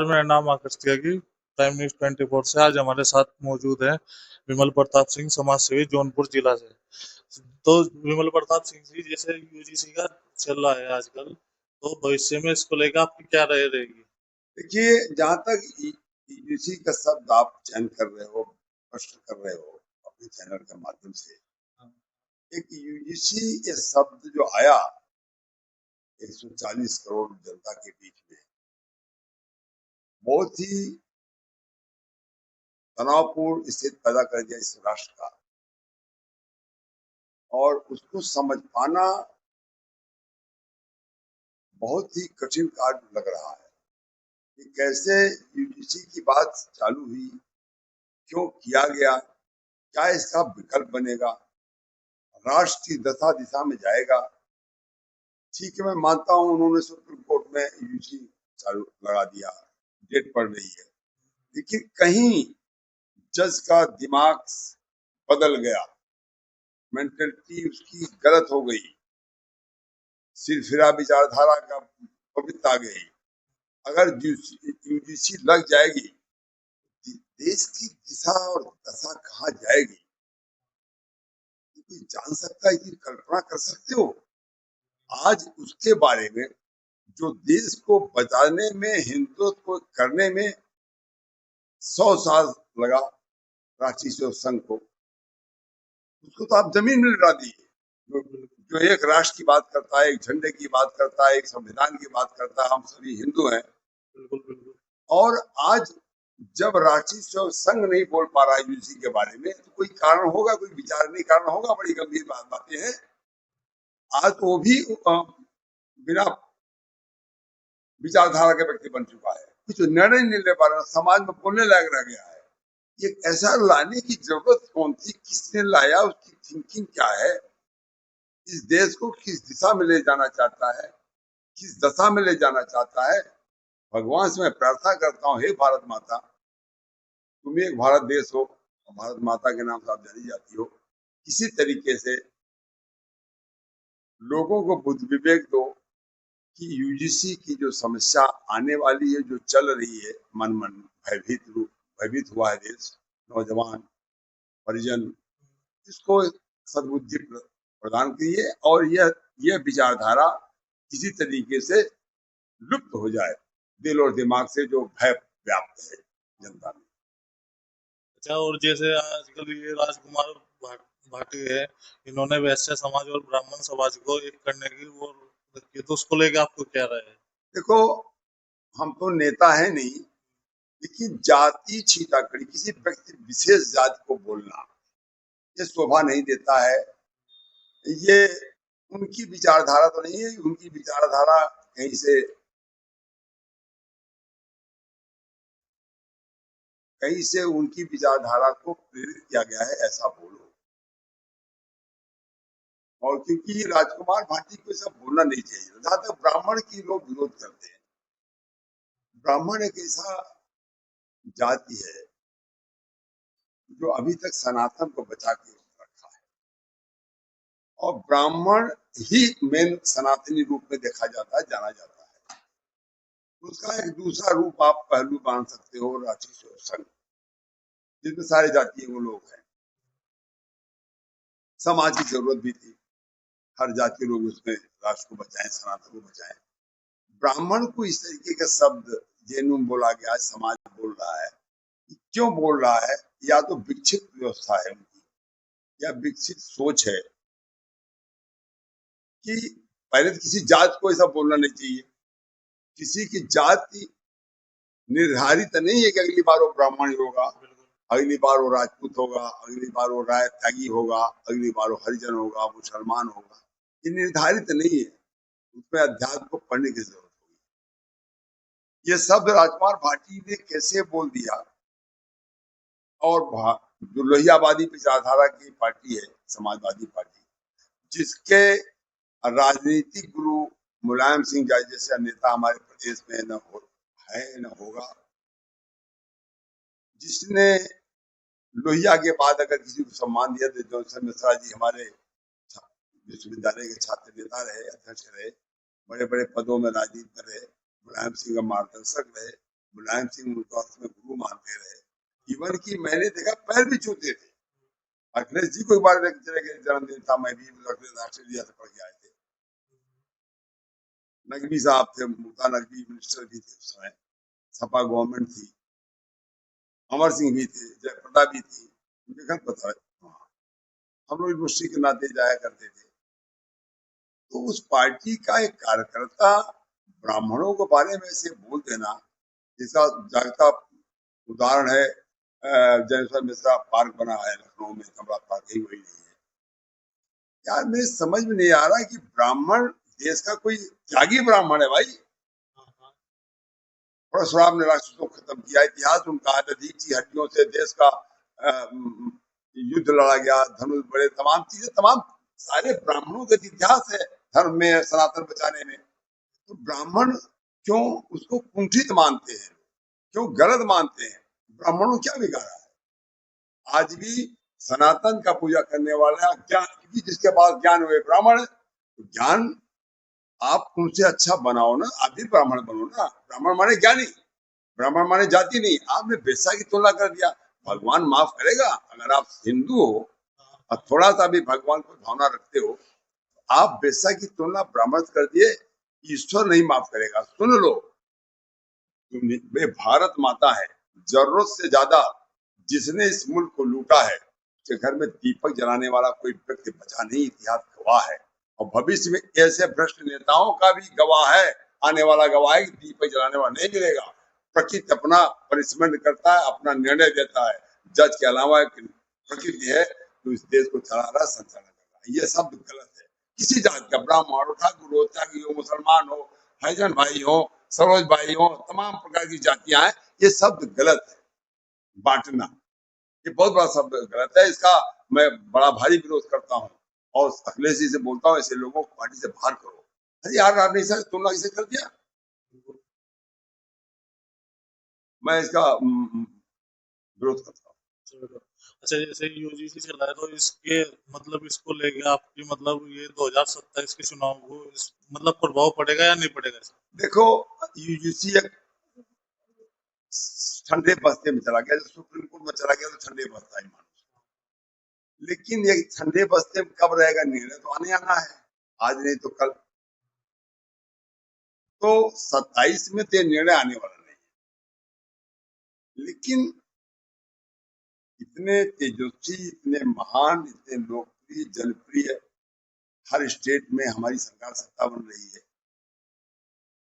मेरा नाम आकाश त्यागी, time news 24 से। आज हमारे साथ मौजूद हैं विमल प्रताप सिंह, समाज सेवी, जौनपुर जिला से। तो विमल प्रताप सिंह जी, जैसे यूजीसी का चल रहा है आजकल, तो भविष्य में इसको लेकर आपकी क्या राय रहेगी? देखिए, जहाँ तक यूजीसी का शब्द आप चयन कर रहे हो, प्रश्न कर रहे हो अपने चैनल के माध्यम से, एक यूजीसी ये शब्द जो आया 140 करोड़ जनता के बीच में, बहुत ही तनावपूर्ण स्थिति पैदा कर दिया इस राष्ट्र का, और उसको समझ पाना बहुत ही कठिन कार्य लग रहा है कि कैसे यूजीसी की बात चालू हुई, क्यों किया गया, क्या इसका विकल्प बनेगा, राष्ट्र की दशा दिशा में जाएगा। ठीक है, मैं मानता हूं उन्होंने सुप्रीम कोर्ट में यूजीसी चालू लगा दिया, डेट पड़ रही है, लेकिन कहीं जज का दिमाग बदल गया, मेंटलिटी उसकी गलत हो गई, सिरफिरा विचारधारा का पवित्र आ गई। अगर यूजीसी लग जाएगी, देश की दिशा और दशा कहाँ जाएगी, कोई जान सकता है? कि कल्पना कर सकते हो? आज उसके बारे में जो देश को बचाने में, हिंदुत्व को करने में 100 साल लगा रांची से संघ को, उसको तो आप जमीन में लड़ा दिए। जो एक राष्ट्र की बात करता है, एक झंडे की बात करता है, एक संविधान की बात करता है, हम सभी हिंदू हैं। और आज जब रांची से संघ नहीं बोल पा रहा है यूजीसी के बारे में, तो कोई कारण होगा, कोई विचारणीय कारण होगा। बड़ी गंभीर बातें हैं। आज तो वो भी बिना विचारधारा के व्यक्ति बन चुका है, कुछ निर्णय नहीं ले पा रहा, समाज में बोलने लायक रह गया है। ये ऐसा लाने की जरूरत कौन थी, किसने लाया, उसकी थिंकिंग क्या है, इस देश को किस दिशा में ले जाना चाहता है, किस दशा में ले जाना चाहता है। भगवान से मैं प्रार्थना करता हूँ, हे भारत माता, तुम एक भारत देश हो, भारत माता के नाम से आप जानी जाती हो, किसी तरीके से लोगों को बुद्धि विवेक दो कि यूजीसी की जो समस्या आने वाली है, जो चल रही है, मन भयभीत हुआ है देश, नौजवान, परिजन, इसको सद्बुद्धि प्रदान कीजिए और यह विचारधारा किसी तरीके से लुप्त हो जाए दिल और दिमाग से, जो भय व्याप्त है जनता में। अच्छा, और जैसे आजकल ये राजकुमार भाटी है, इन्होंने वैश्य समाज और ब्राह्मण समाज को एक करने की वो रखी है, तो उसको लेकर आपको क्या राय है? देखो, हम तो नेता है नहीं, लेकिन जाति छीटाकड़ी, किसी व्यक्ति विशेष जाति को बोलना, ये शोभा नहीं देता है। ये उनकी विचारधारा तो नहीं है, उनकी विचारधारा कहीं से उनकी विचारधारा को प्रेरित किया गया है, ऐसा बोलो। और क्योंकि राजकुमार भाटी को ऐसा बोलना नहीं चाहिए। जहां तक ब्राह्मण की लोग विरोध करते हैं, ब्राह्मण एक ऐसा जाति है जो अभी तक सनातन को बचा के रखा है, और ब्राह्मण ही मेन सनातनी रूप में देखा जाता है, जाना जाता है। उसका एक दूसरा रूप आप पहलू मान सकते हो, रांची संघ, जिसमें सारे जातीय वो लोग हैं। समाज की जरूरत भी थी, हर जाति के लोग उसमें राष्ट्र को बचाएं, सनातन को बचाएं। ब्राह्मण को इस तरीके का शब्द जेनुम बोला गया, समाज बोल रहा है। क्यों बोल रहा है? या तो विकसित व्यवस्था है उनकी, या विकसित सोच है कि पहले तो किसी जात को ऐसा बोलना नहीं चाहिए। किसी की जाति निर्धारित नहीं है कि अगली बार वो ब्राह्मण ही होगा, अगली बार वो राजपूत होगा, अगली बार वो राय त्यागी होगा, अगली बार वो हरिजन होगा, मुसलमान होगा। ये निर्धारित नहीं है, उसमें अध्यात्म को पढ़ने की जरूरत होगी। ये शब्द राजकुमार भाटी ने कैसे बोल दिया। और जो लोहियावादी विचारधारा की पार्टी है, समाजवादी पार्टी, जिसके राजनीतिक गुरु मुलायम सिंह जैसे नेता हमारे प्रदेश में न होगा, जिसने लोहिया के बाद अगर किसी को सम्मान दिया तो जॉनसन मिश्रा जी हमारे विश्वविद्यालय के छात्र नेता रहे, अध्यक्ष रहे, बड़े बड़े पदों में राजनीति में रहे, मुलायम सिंह का मार्गदर्शक रहे, मुलायम सिंह उनको उसमें गुरु मानते रहे। इवन कि मैंने देखा पैर भी छूते थे। अखिलेश जी को एक बार जन्मदिन था, मैं भी ऑस्ट्रेलिया से पढ़ के आए थे। नकवी साहब थे, मुल्तान नकवी मिनिस्टर भी थे उस समय, सपा गवर्नमेंट थी, अमर सिंह भी थे, जयप्रदा भी थी, उनके घर पता है। हम लोग यूनिवर्सिटी के नाते जाया करते थे। तो उस पार्टी का एक कार्यकर्ता ब्राह्मणों के बारे में ऐसे बोल देना, जिसका जागता उदाहरण है जयेश्वर मिश्रा पार्क बना है लखनऊ में, कमला पार्क, यही वही नहीं है। यार मेरे समझ में नहीं आ रहा कि ब्राह्मण देश का कोई त्यागी ब्राह्मण है भाई। परशुराम ने राष्ट्र को खत्म किया, इतिहास उनका है, दीची हड्डियों से देश का युद्ध लड़ा गया, धनुष बड़े, तमाम चीजें, तमाम सारे ब्राह्मणों का इतिहास है धर्म में, सनातन बचाने में। तो ब्राह्मण क्यों उसको कुंठित मानते हैं, क्यों गलत मानते हैं? ब्राह्मणों क्या बिगाड़ा है? आज भी सनातन का पूजा करने वाला ज्ञान, क्योंकि जिसके पास ज्ञान हुए ब्राह्मण, तो ज्ञान आप उनसे अच्छा बनाओ ना, आप भी ब्राह्मण बनो ना। ब्राह्मण माने ज्ञानी, ब्राह्मण माने जाति नहीं। आपने वेश्या की तुलना कर दिया, भगवान माफ करेगा? अगर आप हिंदू हो और थोड़ा सा भी भगवान को भावना रखते हो, आप वेश्या की तुलना ब्राह्मण से कर दिए, ईश्वर नहीं माफ करेगा। सुन लो, वे भारत माता है, जरूरत से ज्यादा जिसने इस मुल्क को लूटा है, उसके घर में दीपक जलाने वाला कोई व्यक्ति बचा नहीं, इतिहास गवाह है। और भविष्य में ऐसे भ्रष्ट नेताओं का भी गवाह है, आने वाला गवाह है कि दीपक जलाने वाला नहीं मिलेगा। प्रकृति अपना पनिशमेंट करता है, अपना निर्णय देता है। जज के अलावा प्रकृति है तो इस देश को चला रहा, संचालन कर रहा है। ये सब गलत है। किसी जात का, ब्राह्मण हो, ठाकुर हो, त्यागी हो, मुसलमान हो, हरिजन भाई हो, सरोज भाई हो, तमाम प्रकार की जातियां हैं, ये शब्द गलत है। बांटना, ये बहुत बड़ा शब्द गलत है। इसका मैं बड़ा भारी विरोध करता हूँ और अखिलेश जी से बोलता हूँ, ऐसे लोगों को पार्टी से बाहर करो। अरे यार, आपने इसे तुलना किसे कर दिया? मैं इसका विरोध करता हूँ। अच्छा, जैसे यूजीसी चल रहा है तो इसके मतलब इसको लेके आपकी मतलब ये 2027 के चुनाव को मतलब प्रभाव पड़ेगा या नहीं पड़ेगा? देखो, यूजीसी एक ठंडे बस्ते में चला गया, सुप्रीम कोर्ट में चला गया तो ठंडे बस्ता ही मानो। लेकिन ये ठंडे बस्ते में कब रहेगा, निर्णय तो आने आना है, आज नहीं तो कल। तो 27 में तो निर्णय आने वाला नहीं है, लेकिन इतने तेजस्वी, इतने महान, इतने लोकप्रिय, जनप्रिय, हर स्टेट में हमारी सरकार सत्ता बन रही है।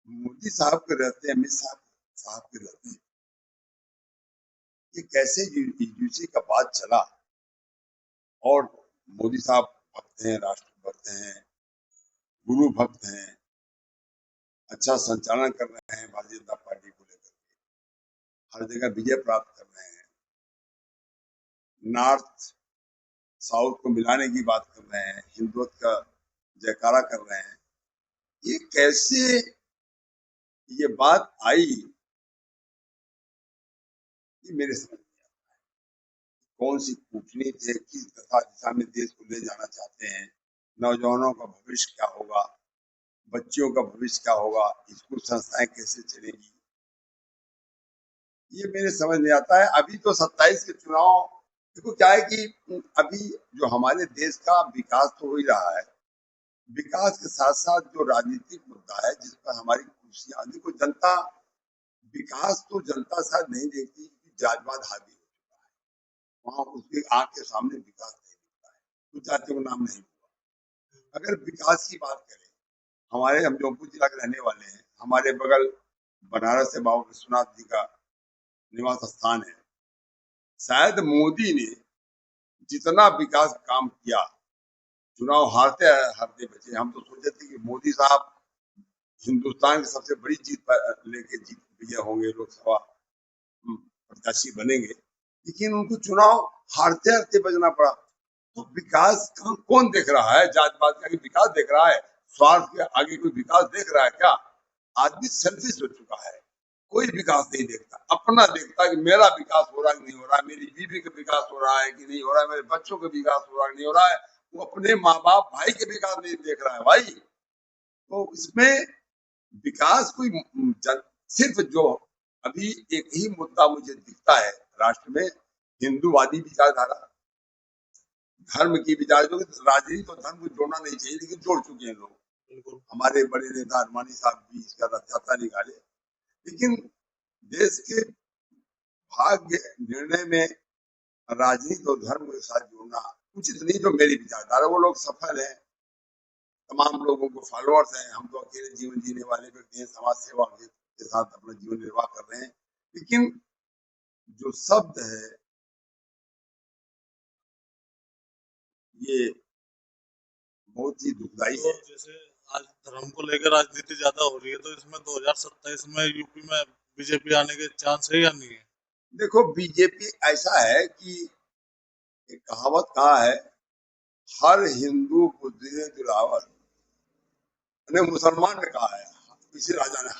मोदी साहब के रहते, अमित साहब के रहते, ये कैसे यूजीसी का बात चला? और मोदी साहब भक्त हैं, राष्ट्र भक्त हैं, गुरु भक्त हैं, अच्छा संचालन कर रहे हैं भारतीय जनता पार्टी को लेकर के, हर जगह विजय प्राप्त कर रहे हैं, नॉर्थ साउथ को मिलाने की बात कर रहे हैं, हिंदुत्व का जयकारा कर रहे हैं। ये कैसे ये बात आई, ये मेरे समझ में आता है। कौन सी कूटनीति है, किस दिशा में देश को ले जाना चाहते हैं, नौजवानों का भविष्य क्या होगा, बच्चियों का भविष्य क्या होगा, स्कूल संस्थाएं कैसे चलेगी, ये मेरे समझ में आता है। अभी तो 27 के चुनाव, देखो क्या है कि अभी जो हमारे देश का विकास तो हो ही रहा है, विकास के साथ साथ जो राजनीतिक मुद्दा है जिस पर हमारी कुर्सियां, देखो जनता, विकास तो जनता शायद नहीं देखती कि जातिवाद हावी हो चुका है, वहां उसकी आंख के सामने विकास नहीं दिखता है, कुछ जातियों का नाम नहीं हुआ। अगर विकास की बात करें, हमारे, हम जौनपुर जिला के रहने वाले हैं, हमारे बगल बनारस से बाबा विश्वनाथ जी का निवास स्थान है। शायद मोदी ने जितना विकास काम किया, चुनाव हारते हारते बचे, हम तो सोचे थे कि मोदी साहब हिंदुस्तान की सबसे बड़ी जीत लेके जीत विजय होंगे, लोकसभा प्रत्याशी बनेंगे, लेकिन उनको चुनाव हारते हारते बचना पड़ा। तो विकास कौन देख रहा है? जातिवाद का विकास देख रहा है? स्वार्थ के आगे कोई विकास देख रहा है क्या? आदमी सेल्फिश हो चुका है, कोई विकास नहीं देखता, अपना देखता है कि मेरा विकास हो रहा है कि नहीं हो रहा है, मेरी बीवी का विकास हो रहा है कि नहीं हो रहा है, मेरे बच्चों का विकास हो रहा है कि नहीं हो रहा है। वो अपने माँ बाप भाई के विकास नहीं देख रहा है भाई। तो इसमें विकास कोई सिर्फ जो अभी एक ही मुद्दा मुझे दिखता है राष्ट्र में, हिंदूवादी विचारधारा, धर्म की विचार, जो राजनीति और धर्म को जोड़ना नहीं चाहिए, लेकिन जोड़ चुके हैं लोग। बिल्कुल। हमारे बड़े नेता अडवाणी साहब भी इसका रथयात्रा निकाले, लेकिन देश के भाग्य निर्णय में राजनीति और धर्म के साथ जोड़ना उचित नहीं, जो मेरी विचारधारा। वो लोग सफल हैं, तमाम लोगों को फॉलोअर्स हैं, हम तो अकेले जीवन जीने वाले व्यक्ति हैं, समाज सेवा के साथ अपना जीवन निर्वाह कर रहे हैं। लेकिन जो शब्द है ये बहुत ही दुखदाई तो है। जैसे आज धर्म को लेकर राजनीति ज्यादा हो रही है, तो इसमें 2027 में यूपी में बीजेपी आने के चांस है या नहीं है? देखो, बीजेपी ऐसा है कि एक कहावत कहा है, हर हिंदू बुद्धि दिलावर, मुसलमान ने कहा है, किसी राजा ने,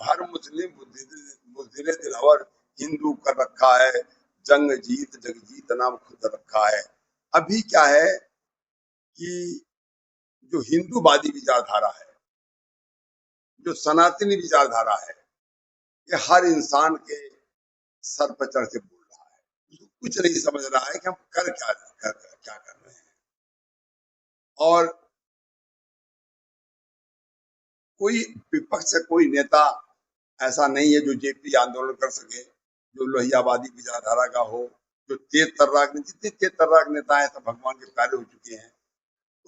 हर मुस्लिम बुद्धि दिलावर हिंदू कर रखा है, जंग जीत जगजीत नाम खुद रखा है। अभी क्या है कि जो हिंदूवादी विचारधारा है, जो सनातनी विचारधारा है, ये हर इंसान के सर पर चढ़ के बोल रहा है। उसको कुछ नहीं समझ रहा है कि हम क्या कर रहे हैं। और कोई विपक्ष से कोई नेता ऐसा नहीं है जो जेपी आंदोलन कर सके, जो लोहियावादी विचारधारा का हो, जो तेज तर्राक, जितने तेज तर्राक नेता है सब भगवान के प्यारे हो चुके हैं।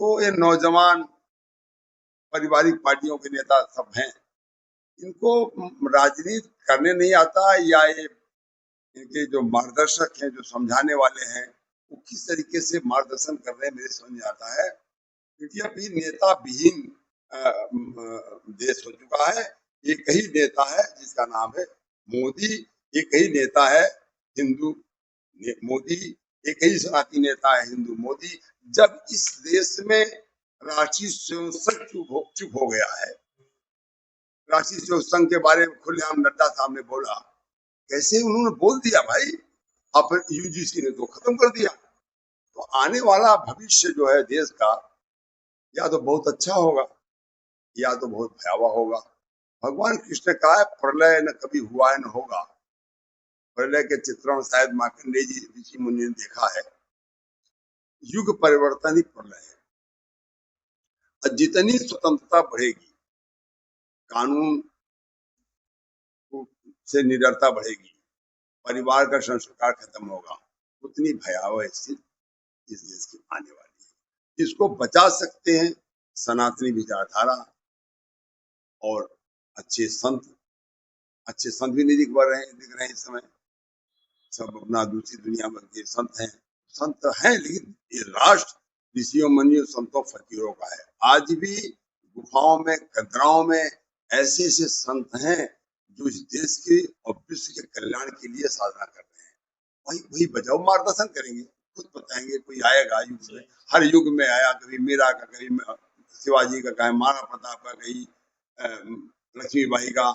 तो ये नौजवान पारिवारिक पार्टियों के नेता सब हैं, इनको राजनीति करने नहीं आता, या ये इनके जो मार्गदर्शक हैं, जो समझाने वाले हैं, वो किस तरीके से मार्गदर्शन कर रहे हैं मेरे समझ में आता है। क्योंकि अभी नेता विहीन देश हो चुका है। एक ही नेता है जिसका नाम है मोदी, एक ही नेता है हिंदू मोदी, एक ही सनातनी नेता है हिंदू मोदी। जब इस देश में राष्ट्रीय स्वयं संघ चुप हो गया है, राष्ट्रीय स्वयं संघ के बारे में खुलेआम नड्डा साहब ने बोला, कैसे उन्होंने बोल दिया भाई, अब यूजीसी ने तो खत्म कर दिया। तो आने वाला भविष्य जो है देश का, या तो बहुत अच्छा होगा या तो बहुत भयावह होगा। भगवान कृष्ण ने कहा है, प्रलय न कभी हुआ है न होगा। प्रलय के चित्रण शायद मार्कंडेय जी ऋषि मुनि ने देखा है। युग परिवर्तन ही प्रलय है। और जितनी स्वतंत्रता बढ़ेगी, कानून से निडरता बढ़ेगी, परिवार का संस्कार खत्म होगा, उतनी भयावह स्थिति इस देश की आने वाली है। इसको बचा सकते हैं सनातनी विचारधारा और अच्छे संत भी नहीं दिख रहे हैं इस समय। सब अपना दूसरी दुनिया में के संत हैं, लेकिन ये राष्ट्र ऋषियों मुनियों संतों फकीरों का है। आज भी गुफाओं में, कदराओं में ऐसे ऐसे संत हैं जो इस देश के और विश्व के कल्याण के लिए साधना कर रहे हैं। वही बजाओ मार्गदर्शन करेंगे, खुद बताएंगे। कोई आएगा युग में, हर युग में आया, कभी मीरा का, कभी शिवाजी का, कभी महाराणा प्रताप का, कभी लक्ष्मीबाई का,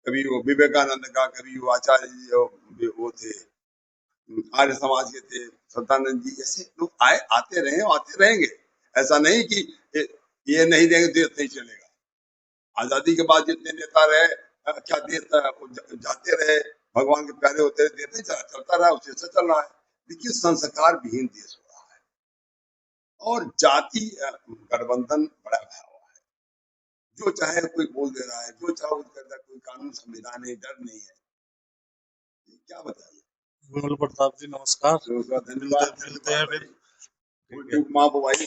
कभी वो विवेकानंद का, कभी वो आचार्य वो थे आर्य समाज के थे, सत्यानंद जी, ऐसे लोग आते रहे और आते रहेंगे। ऐसा नहीं कि ये नहीं देंगे देश नहीं चलेगा। आजादी के बाद जितने नेता रहे, क्या देश जाते रहे, भगवान के प्यारे होते रहे, देश नहीं चलता रहा, उसी से चल रहा है। लेकिन संस्कार विहीन देश हो रहा है और जाति गठबंधन बड़ा भयावह है। जो चाहे कोई बोल दे रहा है, जो चाहे कर रहा है, कोई कानून संविधान नहीं, डर नहीं है। क्या बताइए। विमल प्रताप जी नमस्कार। धन्यवाद। मिलते हैं फिर। माँ बुआई।